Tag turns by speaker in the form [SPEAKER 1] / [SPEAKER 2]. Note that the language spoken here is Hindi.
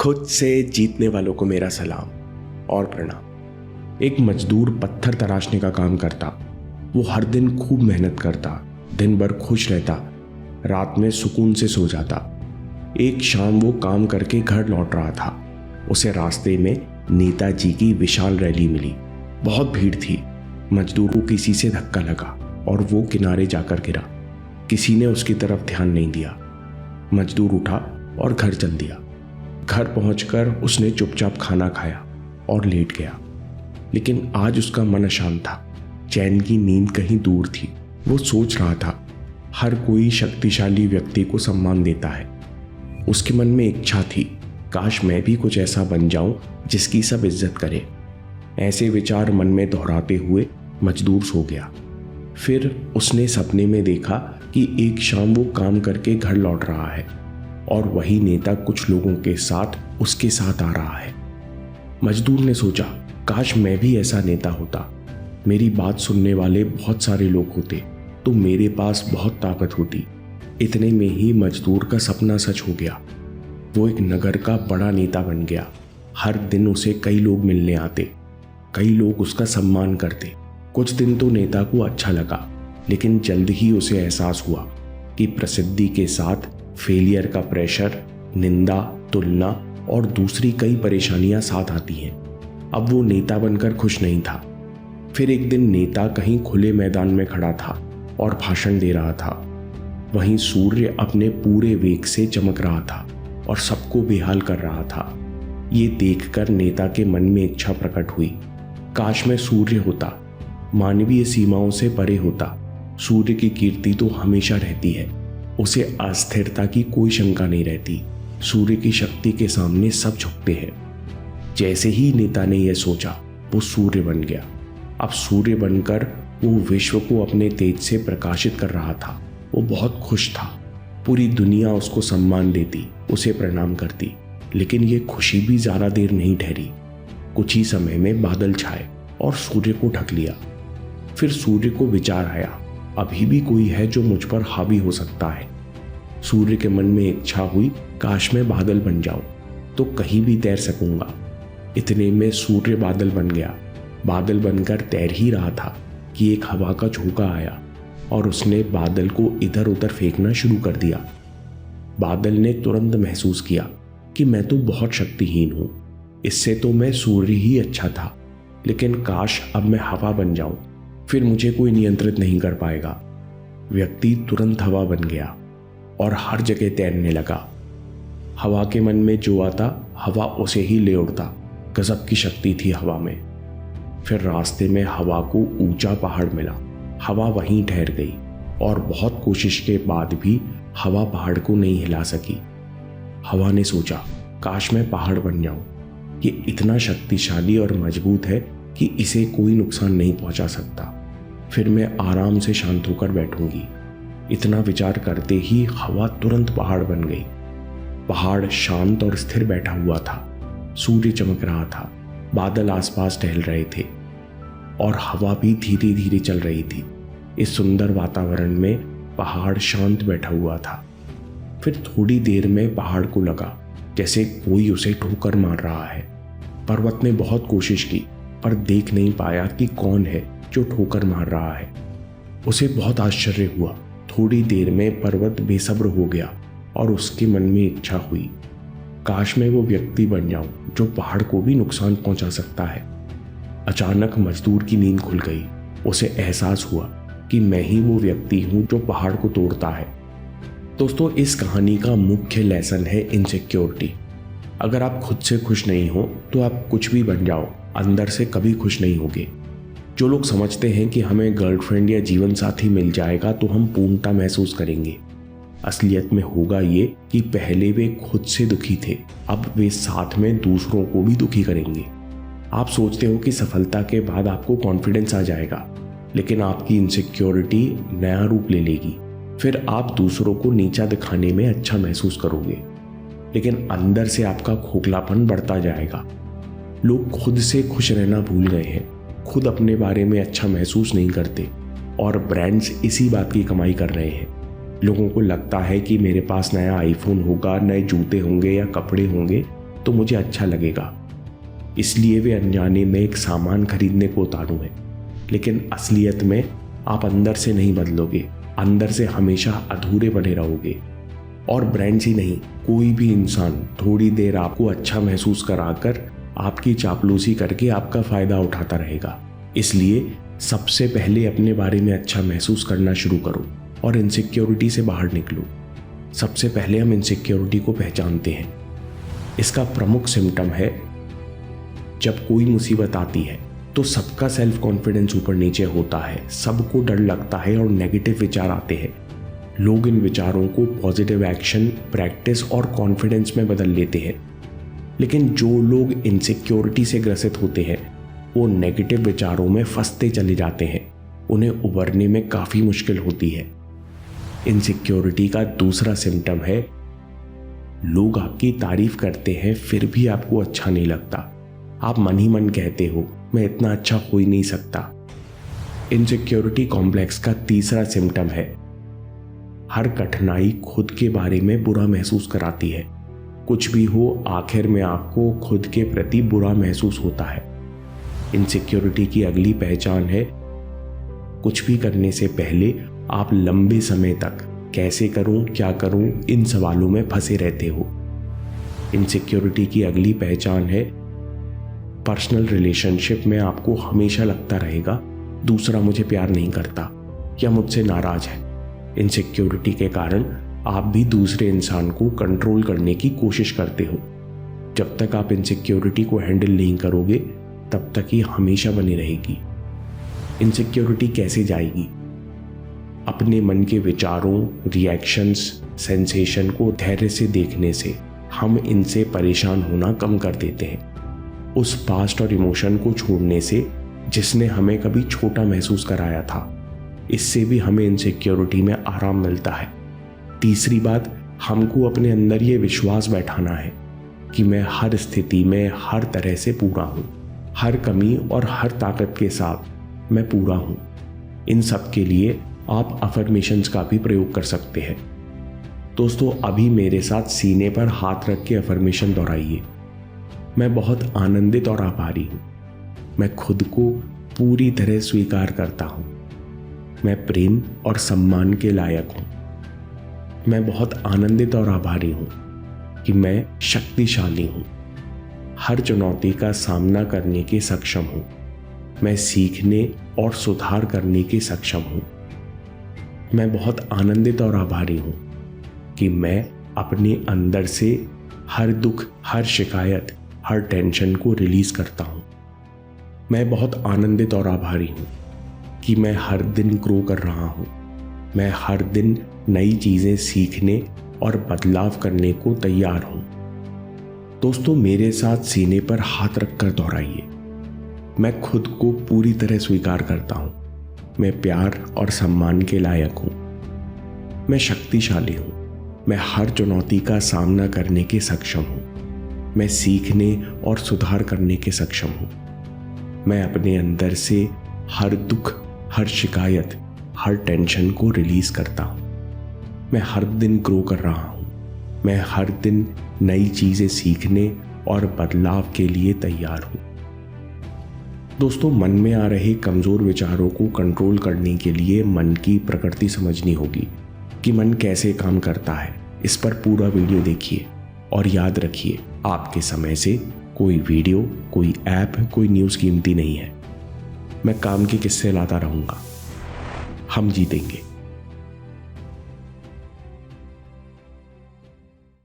[SPEAKER 1] खुद से जीतने वालों को मेरा सलाम और प्रणाम। एक मजदूर पत्थर तराशने का काम करता। वो हर दिन खूब मेहनत करता, दिन भर खुश रहता, रात में सुकून से सो जाता। एक शाम वो काम करके घर लौट रहा था। उसे रास्ते में नेताजी की विशाल रैली मिली। बहुत भीड़ थी। मजदूर को किसी से धक्का लगा और वो किनारे जाकर गिरा। किसी ने उसकी तरफ ध्यान नहीं दिया। मजदूर उठा और घर चल दिया। घर पहुंचकर उसने चुपचाप खाना खाया और लेट गया। लेकिन आज उसका मन अशांत था। चैन की नींद कहीं दूर थी। वो सोच रहा था, हर कोई शक्तिशाली व्यक्ति को सम्मान देता है। उसके मन में इच्छा थी, काश मैं भी कुछ ऐसा बन जाऊं जिसकी सब इज्जत करें। ऐसे विचार मन में दोहराते हुए मजदूर सो गया। फिर उसने सपने में देखा कि एक शाम वो काम करके घर लौट रहा है और वही नेता कुछ लोगों के साथ उसके साथ आ रहा है। मजदूर ने सोचा, काश मैं भी ऐसा नेता होता। मेरी बात सुनने वाले बहुत सारे लोग होते तो मेरे पास बहुत ताकत होती। इतने में ही मजदूर का सपना सच हो गया। वो एक नगर का बड़ा नेता बन गया। हर दिन उसे कई लोग मिलने आते, कई लोग उसका सम्मान करते। कुछ दिन तो नेता को अच्छा लगा, लेकिन जल्द ही उसे एहसास हुआ कि प्रसिद्धि के साथ फेलियर का प्रेशर, निंदा, तुलना और दूसरी कई परेशानियां साथ आती हैं। अब वो नेता बनकर खुश नहीं था। फिर एक दिन नेता कहीं खुले मैदान में खड़ा था और भाषण दे रहा था। वहीं सूर्य अपने पूरे वेग से चमक रहा था और सबको बेहाल कर रहा था। ये देखकर नेता के मन में इच्छा प्रकट हुई, काश मैं सूर्य होता, मानवीय सीमाओं से परे होता। सूर्य की कीर्ति तो हमेशा रहती है, उसे अस्थिरता की कोई शंका नहीं रहती। सूर्य की शक्ति के सामने सब झुकते हैं। जैसे ही नेता ने यह सोचा, वो सूर्य बन गया। अब सूर्य बनकर वो विश्व को अपने तेज से प्रकाशित कर रहा था। वो बहुत खुश था। पूरी दुनिया उसको सम्मान देती, उसे प्रणाम करती। लेकिन ये खुशी भी ज्यादा देर नहीं ठहरी। कुछ ही समय में बादल छाए और सूर्य को ढक लिया। फिर सूर्य को विचार आया, अभी भी कोई है जो मुझ पर हावी हो सकता है। सूर्य के मन में इच्छा हुई, काश मैं बादल बन जाऊं तो कहीं भी तैर सकूंगा। इतने में सूर्य बादल बन गया। बादल बनकर तैर ही रहा था कि एक हवा का झोंका आया और उसने बादल को इधर उधर फेंकना शुरू कर दिया। बादल ने तुरंत महसूस किया कि मैं तो बहुत शक्तिहीन हूं, इससे तो मैं सूर्य ही अच्छा था। लेकिन काश अब मैं हवा बन जाऊं, फिर मुझे कोई नियंत्रित नहीं कर पाएगा। व्यक्ति तुरंत हवा बन गया और हर जगह तैरने लगा। हवा के मन में जो आता, हवा उसे ही ले उड़ता। गजब की शक्ति थी हवा में। फिर रास्ते में हवा को ऊंचा पहाड़ मिला। हवा वहीं ठहर गई और बहुत कोशिश के बाद भी हवा पहाड़ को नहीं हिला सकी। हवा ने सोचा, काश मैं पहाड़ बन जाऊं। ये इतना शक्तिशाली और मजबूत है कि इसे कोई नुकसान नहीं पहुंचा सकता। फिर मैं आराम से शांत होकर बैठूंगी। इतना विचार करते ही हवा तुरंत पहाड़ बन गई। पहाड़ शांत और स्थिर बैठा हुआ था। सूर्य चमक रहा था, बादल आसपास टहल रहे थे और हवा भी धीरे धीरे चल रही थी। इस सुंदर वातावरण में पहाड़ शांत बैठा हुआ था। फिर थोड़ी देर में पहाड़ को लगा जैसे कोई उसे ठोकर मार रहा है। पर्वत ने बहुत कोशिश की पर देख नहीं पाया कि कौन है जो ठोकर मार रहा है। उसे बहुत आश्चर्य हुआ। थोड़ी देर में पर्वत बेसब्र हो गया और उसके मन में इच्छा हुई, काश मैं वो व्यक्ति बन जाऊं जो पहाड़ को भी नुकसान पहुंचा सकता है। अचानक मजदूर की नींद खुल गई। उसे एहसास हुआ कि मैं ही वो व्यक्ति हूं जो पहाड़ को तोड़ता है। दोस्तों, इस कहानी का मुख्य लेसन है इनसिक्योरिटी। अगर आप खुद से खुश नहीं हो तो आप कुछ भी बन जाओ, अंदर से कभी खुश नहीं होगे। जो लोग समझते हैं कि हमें गर्लफ्रेंड या जीवन साथी मिल जाएगा तो हम पूर्णता महसूस करेंगे, असलियत में होगा ये कि पहले वे खुद से दुखी थे, अब वे साथ में दूसरों को भी दुखी करेंगे। आप सोचते हो कि सफलता के बाद आपको कॉन्फिडेंस आ जाएगा, लेकिन आपकी इनसिक्योरिटी नया रूप ले लेगी। फिर आप दूसरों को नीचा दिखाने में अच्छा महसूस करोगे, लेकिन अंदर से आपका खोखलापन बढ़ता जाएगा। लोग खुद से खुश रहना भूल गए हैं, खुद अपने बारे में अच्छा महसूस नहीं करते और ब्रांड्स इसी बात की कमाई कर रहे हैं। लोगों को लगता है कि मेरे पास नया आईफोन होगा, नए जूते होंगे या कपड़े होंगे तो मुझे अच्छा लगेगा, इसलिए वे अनजाने में एक सामान खरीदने को उतारू हैं। लेकिन असलियत में आप अंदर से नहीं बदलोगे, अंदर से हमेशा अधूरे बने रहोगे। और ब्रांड्स ही नहीं, कोई भी इंसान थोड़ी देर आपको अच्छा महसूस कराकर आपकी चापलूसी करके आपका फायदा उठाता रहेगा। इसलिए सबसे पहले अपने बारे में अच्छा महसूस करना शुरू करो और इनसिक्योरिटी से बाहर निकलो। सबसे पहले हम इनसिक्योरिटी को पहचानते हैं। इसका प्रमुख सिम्टम है, जब कोई मुसीबत आती है तो सबका सेल्फ कॉन्फिडेंस ऊपर नीचे होता है, सबको डर लगता है और नेगेटिव विचार आते हैं। लोग इन विचारों को पॉजिटिव एक्शन, प्रैक्टिस और कॉन्फिडेंस में बदल लेते हैं। लेकिन जो लोग इनसिक्योरिटी से ग्रसित होते हैं वो नेगेटिव विचारों में फंसते चले जाते हैं, उन्हें उभरने में काफ़ी मुश्किल होती है। इनसिक्योरिटी का दूसरा सिम्टम है, लोग आपकी तारीफ करते हैं फिर भी आपको अच्छा नहीं लगता। आप मन ही मन कहते हो, मैं इतना अच्छा हो ही नहीं सकता। इनसिक्योरिटी कॉम्प्लेक्स का तीसरा सिम्टम है, हर कठिनाई खुद के बारे में बुरा महसूस कराती है। कुछ भी हो, आखिर में आपको खुद के प्रति बुरा महसूस होता है। इनसिक्योरिटी की अगली पहचान है, कुछ भी करने से पहले आप लंबे समय तक कैसे करूं, क्या करूं, इन सवालों में फंसे रहते हो। इनसिक्योरिटी की अगली पहचान है, पर्सनल रिलेशनशिप में आपको हमेशा लगता रहेगा दूसरा मुझे प्यार नहीं करता या मुझसे नाराज है। इनसिक्योरिटी के कारण आप भी दूसरे इंसान को कंट्रोल करने की कोशिश करते हो। जब तक आप इनसिक्योरिटी को हैंडल नहीं करोगे तब तक ही हमेशा बनी रहेगी। इनसिक्योरिटी कैसे जाएगी? अपने मन के विचारों, रिएक्शंस, सेंसेशन को धैर्य से देखने से हम इनसे परेशान होना कम कर देते हैं। उस पास्ट और इमोशन को छोड़ने से जिसने हमें कभी छोटा महसूस कराया था, इससे भी हमें इनसिक्योरिटी में आराम मिलता है। तीसरी बात, हमको अपने अंदर ये विश्वास बैठाना है कि मैं हर स्थिति में हर तरह से पूरा हूँ, हर कमी और हर ताकत के साथ मैं पूरा हूँ। इन सब के लिए आप अफर्मेशंस का भी प्रयोग कर सकते हैं। दोस्तों, अभी मेरे साथ सीने पर हाथ रख के अफर्मेशन दोहराइए, मैं बहुत आनंदित और आभारी हूँ। मैं खुद को पूरी तरह स्वीकार करता हूँ। मैं प्रेम और सम्मान के लायक हूँ। मैं बहुत आनंदित और आभारी हूँ कि मैं शक्तिशाली हूँ, हर चुनौती का सामना करने के सक्षम हूँ। मैं सीखने और सुधार करने के सक्षम हूँ। मैं बहुत आनंदित और आभारी हूँ कि मैं अपने अंदर से हर दुख, हर शिकायत, हर टेंशन को रिलीज करता हूँ। मैं बहुत आनंदित और आभारी हूँ कि मैं हर दिन ग्रो कर रहा हूँ। मैं हर दिन नई चीज़ें सीखने और बदलाव करने को तैयार हूँ। दोस्तों, मेरे साथ सीने पर हाथ रखकर दोहराइए, मैं खुद को पूरी तरह स्वीकार करता हूँ। मैं प्यार और सम्मान के लायक हूँ। मैं शक्तिशाली हूँ। मैं हर चुनौती का सामना करने के सक्षम हूँ। मैं सीखने और सुधार करने के सक्षम हूँ। मैं अपने अंदर से हर दुख, हर शिकायत, हर टेंशन को रिलीज करता हूँ। मैं हर दिन ग्रो कर रहा हूँ। मैं हर दिन नई चीज़ें सीखने और बदलाव के लिए तैयार हूँ। दोस्तों, मन में आ रहे कमज़ोर विचारों को कंट्रोल करने के लिए मन की प्रकृति समझनी होगी कि मन कैसे काम करता है। इस पर पूरा वीडियो देखिए और याद रखिए, आपके समय से कोई वीडियो, कोई ऐप, कोई न्यूज़ कीमती नहीं है। मैं काम के किस्से लाता रहूँगा। हम जीतेंगे।